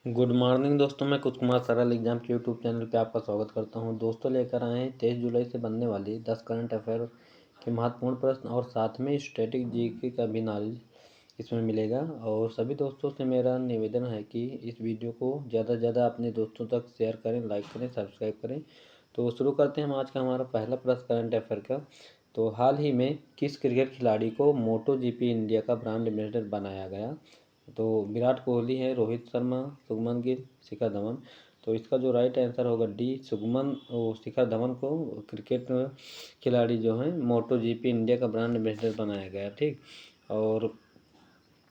Good morning दोस्तों, मैं कुछ कुमार सरल एग्जाम के यूट्यूब चैनल पे आपका स्वागत करता हूं। दोस्तों लेकर आए हैं 23 जुलाई से बनने वाली 10 करंट अफेयर के महत्वपूर्ण प्रश्न और साथ में स्टैटिक जीके का भी नॉलेज इसमें मिलेगा। और सभी दोस्तों से मेरा निवेदन है कि इस वीडियो को ज़्यादा से ज़्यादा अपने दोस्तों तक शेयर करें, लाइक करें, सब्सक्राइब करें। तो शुरू करते हैं हम आज का हमारा पहला प्रश्न करंट अफेयर का। तो हाल ही में किस क्रिकेट खिलाड़ी को मोटो जीपी इंडिया का ब्रांड एम्बेसडर बनाया गया? तो विराट कोहली है, रोहित शर्मा, शुभमन गिल, शिखर धवन। तो इसका जो राइट आंसर होगा डी, शिखर धवन को क्रिकेट खिलाड़ी जो हैं मोटो जीपी इंडिया का ब्रांड एम्बेसडर बनाया गया। ठीक। और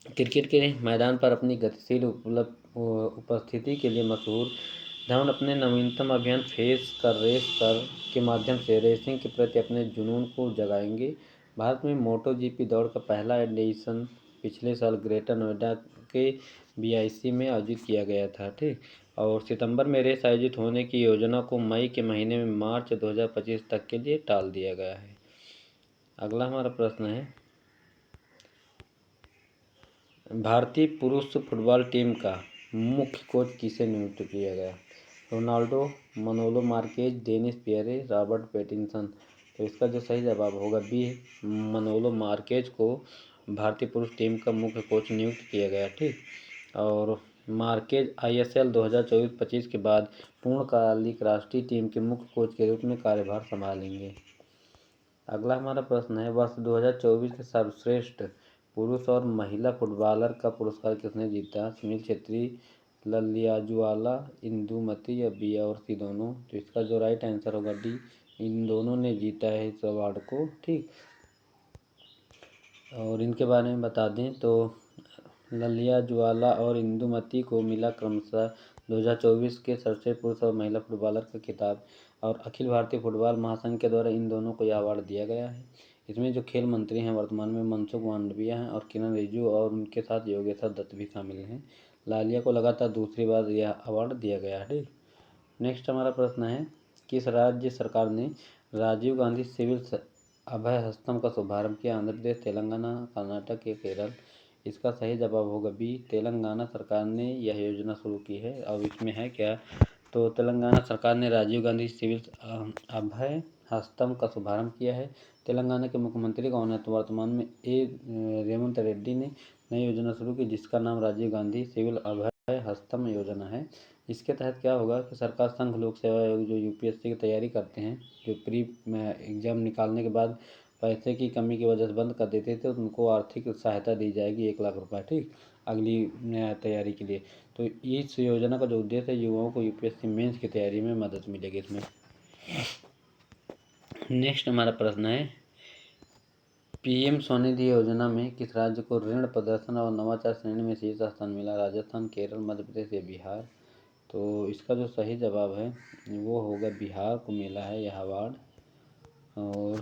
क्रिकेट के मैदान पर अपनी गतिशील उपस्थिति के लिए मशहूर धवन अपने नवीनतम अभियान फेस कर रेस कर के माध्यम से रेसिंग के प्रति अपने जुनून को जगाएंगे। भारत में मोटो जीपी दौड़ का पहला एडिशन पिछले साल ग्रेटर नोएडा के BIC में आयोजित किया गया था। ठीक। और सितंबर में रेस आयोजित होने की योजना को मई के महीने में मार्च 2025 तक के लिए टाल दिया गया है। अगला हमारा प्रश्न है, भारतीय पुरुष फुटबॉल टीम का मुख्य कोच किसे नियुक्त किया गया? Ronaldo, Manolo Marquez, Dennis Pierre, Robert Pattinson. तो इसका जो सही जवाब होगा बी, मनोलो मार्केज को भारतीय पुरुष टीम का मुख्य कोच नियुक्त किया गया। ठीक। और मार्केज ISL 2024-25 के बाद पूर्णकालिक राष्ट्रीय टीम के मुख्य कोच के रूप में कार्यभार संभालेंगे। अगला हमारा प्रश्न है, वर्ष 2024 के सर्वश्रेष्ठ पुरुष और महिला फुटबॉलर का पुरस्कार किसने जीता? सुनील छेत्री, ललियाजुआला, इंदुमती या बी और सी दोनों। तो इसका जो राइट आंसर होगा डी, इन दोनों ने जीता है इस अवार्ड को। ठीक। और इनके बारे में बता दें तो ललियाजुआला और इंदुमती को मिला क्रमशः 2024 के सर्वश्रेष्ठ पुरुष और महिला फुटबॉलर का खिताब। और अखिल भारतीय फुटबॉल महासंघ के द्वारा इन दोनों को यह अवार्ड दिया गया है। इसमें जो खेल मंत्री हैं वर्तमान में मनसुख मांडविया हैं और किरण रिजिजू, और उनके साथ योगेश्वर दत्त भी शामिल हैं। लालिया को लगातार दूसरी बार यह अवार्ड दिया गया है। ठीक। नेक्स्ट हमारा प्रश्न है, किस राज्य सरकार ने राजीव गांधी सिविल अभय हस्तम का शुभारंभ किया? आंध्र प्रदेश, तेलंगाना, कर्नाटक या केरल। इसका सही जवाब होगा बी, तेलंगाना सरकार ने यह योजना शुरू की है। और इसमें है क्या, तो तेलंगाना सरकार ने राजीव गांधी सिविल अभय हस्तम का शुभारंभ किया है। तेलंगाना के मुख्यमंत्री कौन है? तो वर्तमान में रेवंत रेड्डी ने नई योजना शुरू की जिसका नाम राजीव गांधी सिविल अभय हस्तम योजना है। इसके तहत क्या होगा कि सरकार संघ लोक सेवा आयोग जो UPSC की तैयारी करते हैं, जो प्री एग्जाम निकालने के बाद पैसे की कमी की वजह से बंद कर देते थे, उनको आर्थिक सहायता दी जाएगी 1 लाख रुपये। ठीक। अगली तैयारी के लिए। तो इस योजना का जो उद्देश्य है, युवाओं को UPSC मेंस की तैयारी में मदद मिलेगी इसमें। नेक्स्ट हमारा प्रश्न है, PM स्वनिधि योजना में किस राज्य को ऋण प्रदर्शन और नवाचार श्रेणी में शीर्ष स्थान मिला? राजस्थान, केरल, मध्य प्रदेश या बिहार। तो इसका जो सही जवाब है वो होगा बिहार को मिला है यह अवार्ड। और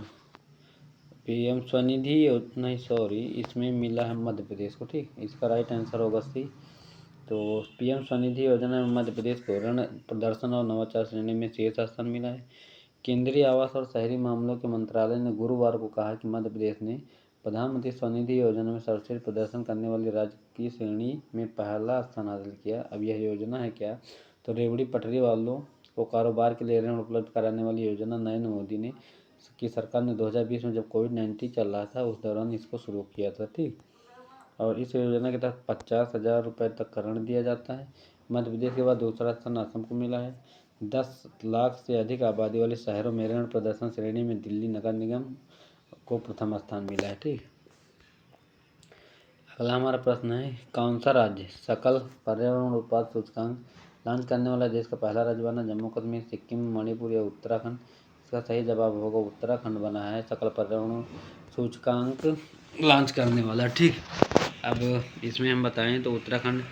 PM स्वनिधि नहीं सॉरी, इसमें मिला है मध्य प्रदेश को। ठीक। इसका राइट आंसर होगा सी। तो PM स्वनिधि योजना में मध्य प्रदेश को ऋण प्रदर्शन और नवाचार श्रेणी में शीर्ष स्थान मिला है। केंद्रीय आवास और शहरी मामलों के मंत्रालय ने गुरुवार को कहा कि मध्य प्रदेश ने प्रधानमंत्री स्वनिधि योजना में सर्वश्रेष्ठ प्रदर्शन करने वाले राज्य की श्रेणी में पहला स्थान हासिल किया। अब यह योजना है क्या, तो रेवड़ी पटरी वालों को कारोबार के लिए ऋण उपलब्ध कराने वाली योजना नरेंद्र मोदी ने की सरकार ने 2020 में जब कोविड-19 चल रहा था उस दौरान इसको शुरू किया था। ठीक। और इस योजना के तहत 50,000 रुपये तक का ऋण दिया जाता है। मध्य प्रदेश के बाद दूसरा स्थान असम को मिला है। 10 लाख से अधिक आबादी वाले शहरों में ऋण प्रदर्शन श्रेणी में दिल्ली नगर निगम को प्रथम स्थान मिला है। ठीक। अगला हमारा प्रश्न है, कौन सा राज्य सकल पर्यावरण उत्पाद सूचकांक लॉन्च करने वाला देश का पहला राज्य बना? जम्मू कश्मीर, सिक्किम, मणिपुर या उत्तराखंड। इसका सही जवाब होगा उत्तराखंड बना है सकल पर्यावरण सूचकांक लॉन्च करने वाला। ठीक। अब इसमें हम बताएं तो उत्तराखंड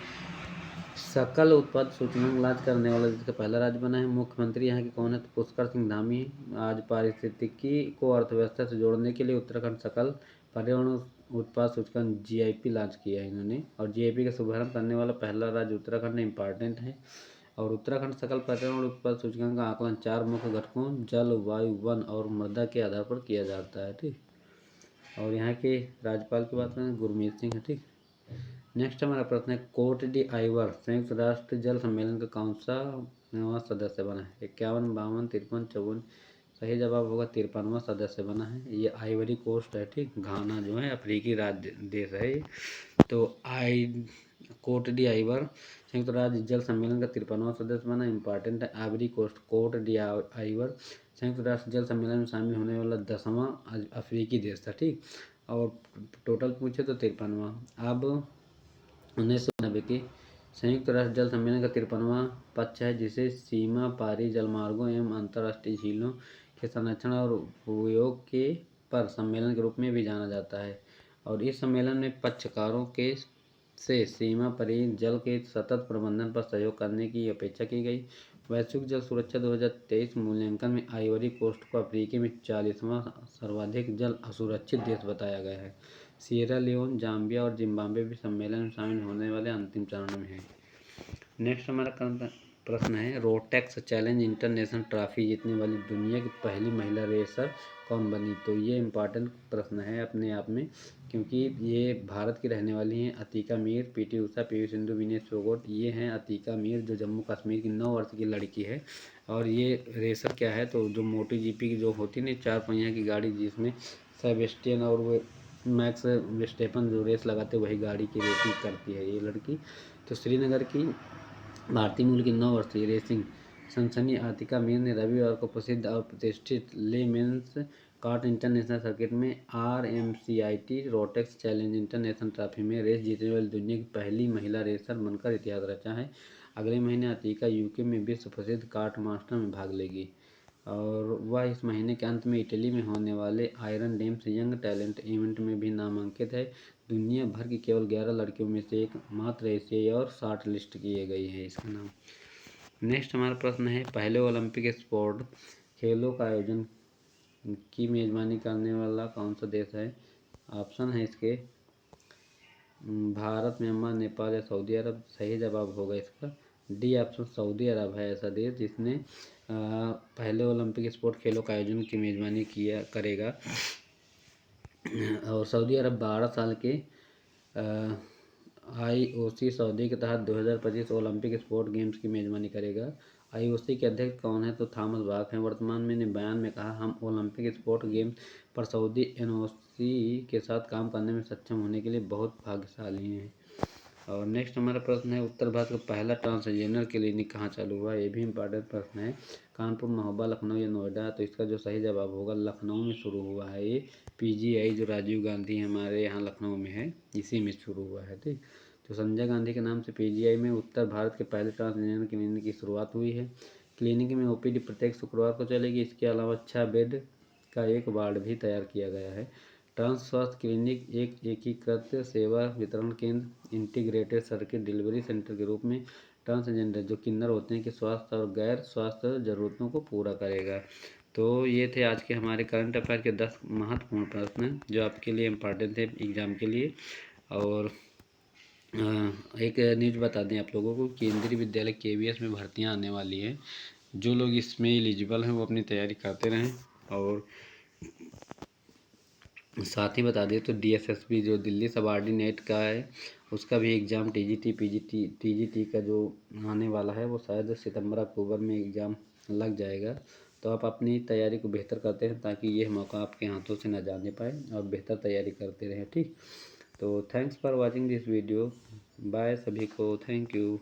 सकल उत्पाद सूचकांक लॉन्च करने वाला जिसका पहला राज्य बना है। मुख्यमंत्री यहाँ के कौन है? तो पुष्कर सिंह धामी है। आज पारिस्थितिकी को अर्थव्यवस्था से जोड़ने के लिए उत्तराखंड सकल पर्यावरण उत्पाद सूचकांक GIP लॉन्च किया है इन्होंने। और GIP का शुभारंभ करने वाला पहला राज्य उत्तराखंड इम्पॉर्टेंट है। और उत्तराखंड सकल पर्यावरण उत्पाद सूचकांक का आकलन 4 मुख्य घटकों जल, वायु, वन और मृदा के आधार पर किया जाता है। ठीक। और यहाँ के राज्यपाल की बात करें गुरमीत सिंह है। ठीक। नेक्स्ट हमारा प्रश्न है कोट डी आइवर संयुक्त राष्ट्र जल सम्मेलन का कौन सा सदस्य बना है? 51, 52, 53, 54। सही जवाब होगा 53वां सदस्य बना है। ये आइवरी कोस्ट है, ठीक। घाना जो है अफ्रीकी राज्य देश है। तो कोट डी आइवर संयुक्त राज्य जल सम्मेलन का 53वां सदस्य बना। इंपॉर्टेंट है Ivory Coast. Cote d'Ivoire संयुक्त राष्ट्र जल सम्मेलन में शामिल होने वाला 10वां अफ्रीकी देश था, ठीक। और टोटल पूछे तो 53वां। अब 1990 की संयुक्त राष्ट्र जल सम्मेलन का 53वां पक्ष है, जिसे सीमा पारी जलमार्गों एवं अंतर्राष्ट्रीय झीलों के संरक्षण और उपयोग के पर सम्मेलन के रूप में भी जाना जाता है। और इस सम्मेलन में पक्षकारों के से सीमा परी जल के सतत प्रबंधन पर सहयोग करने की अपेक्षा की गई। वैश्विक जल सुरक्षा 2023 मूल्यांकन में आइवरी कोस्ट को अफ्रीका में 40वां सर्वाधिक जल असुरक्षित देश बताया गया है। सिएरा लियोन, जाम्बिया और जिम्बाब्वे भी सम्मेलन में शामिल होने वाले अंतिम चरण में है। नेक्स्ट हमारा प्रश्न है रोटेक्स चैलेंज इंटरनेशनल ट्रॉफी जीतने वाली दुनिया की पहली महिला रेसर कौन बनी? तो ये इम्पॉर्टेंट प्रश्न है अपने आप में, क्योंकि ये भारत की रहने वाली हैं अतिका मीर, पीटी उषा, पीवी सिंधु, विनेश फोगाट। ये हैं अतिका मीर जो जम्मू कश्मीर की 9 वर्ष की लड़की है। और ये रेसर क्या है, तो जो मोटी जीपी की जो होती है 4 पहिया की गाड़ी, जिसमें सेबेस्टियन और वो मैक्स विस्टेपन जो रेस लगाते वही गाड़ी की रेसिंग करती है ये लड़की। तो श्रीनगर की भारतीय मूल की 9 वर्षीय रेसिंग सनसनी आतिका मीर ने रविवार को प्रसिद्ध और प्रतिष्ठित ले मेंस कार्ट इंटरनेशनल सर्किट में RMCIT Rotex challenge international trophy में रेस जीतने वाली दुनिया की पहली महिला रेसर बनकर इतिहास रचा है। अगले महीने अतिका यूके में विश्व प्रसिद्ध कार्ट मास्टर में भाग लेगी और वह इस महीने के अंत में इटली में होने वाले iron DIMMs young talent event में भी नामांकित है। दुनिया भर की केवल 11 लड़कियों में से एक मात्र एशियाई और शॉर्ट लिस्ट किए गई है इसका नाम। नेक्स्ट हमारा प्रश्न है पहले ओलंपिक स्पोर्ट खेलों का आयोजन की मेजबानी करने वाला कौन सा देश है? ऑप्शन है इसके भारत, म्यांमार, नेपाल या सऊदी अरब। सही जवाब होगा इसका डी ऑप्शन, सऊदी अरब है ऐसा देश जिसने पहले ओलंपिक स्पोर्ट खेलों का आयोजन की मेजबानी करेगा। और सऊदी अरब 12 साल के IOC सऊदी के तहत 2025 ओलंपिक स्पोर्ट गेम्स की मेजबानी करेगा। IOC के अध्यक्ष कौन है? तो थॉमस बाक हैं। वर्तमान में ने बयान में कहा हम ओलंपिक स्पोर्ट गेम्स पर सऊदी NOC के साथ काम करने में सक्षम होने के लिए बहुत भाग्यशाली हैं। और नेक्स्ट हमारा प्रश्न है उत्तर भारत का पहला ट्रांसजेंडर क्लिनिक कहाँ चालू हुआ? ये भी इम्पॉर्टेंट प्रश्न है। कानपुर, महोबा, लखनऊ या नोएडा? तो इसका जो सही जवाब होगा लखनऊ में शुरू हुआ है। ये PGI जो राजीव गांधी हमारे यहाँ लखनऊ में है, इसी में शुरू हुआ है, ठीक। तो संजय गांधी के नाम से PGI में उत्तर भारत के पहले ट्रांसजेंडर क्लिनिक की शुरुआत हुई है। क्लिनिक में OPD प्रत्येक शुक्रवार को चलेगी। इसके अलावा 6 बेड का एक वार्ड भी तैयार किया गया है। ट्रांस स्वास्थ्य क्लिनिक एक एकीकृत सेवा वितरण केंद्र इंटीग्रेटेड सर्किट डिलीवरी सेंटर के रूप में ट्रांसजेंडर जो किन्नर होते हैं कि स्वास्थ्य और गैर स्वास्थ्य ज़रूरतों को पूरा करेगा। तो ये थे आज के हमारे करंट अफेयर के 10 महत्वपूर्ण प्रश्न जो आपके लिए इम्पॉर्टेंट थे एग्ज़ाम के लिए। और एक न्यूज़ बता दें आप लोगों को, केंद्रीय विद्यालय KVS में भर्तियां आने वाली हैं। जो लोग इसमें एलिजिबल हैं वो अपनी तैयारी करते रहें। और साथ ही बता दें तो DSSB जो दिल्ली सब ऑर्डिनेट का है उसका भी एग्ज़ाम TGT का जो आने वाला है वो शायद सितंबर अक्टूबर में एग्ज़ाम लग जाएगा। तो आप अपनी तैयारी को बेहतर करते हैं ताकि ये मौका आपके हाथों से न जाने पाए और बेहतर तैयारी करते रहें, ठीक। तो thanks for watching this video. Bye सभी को, थैंक यू।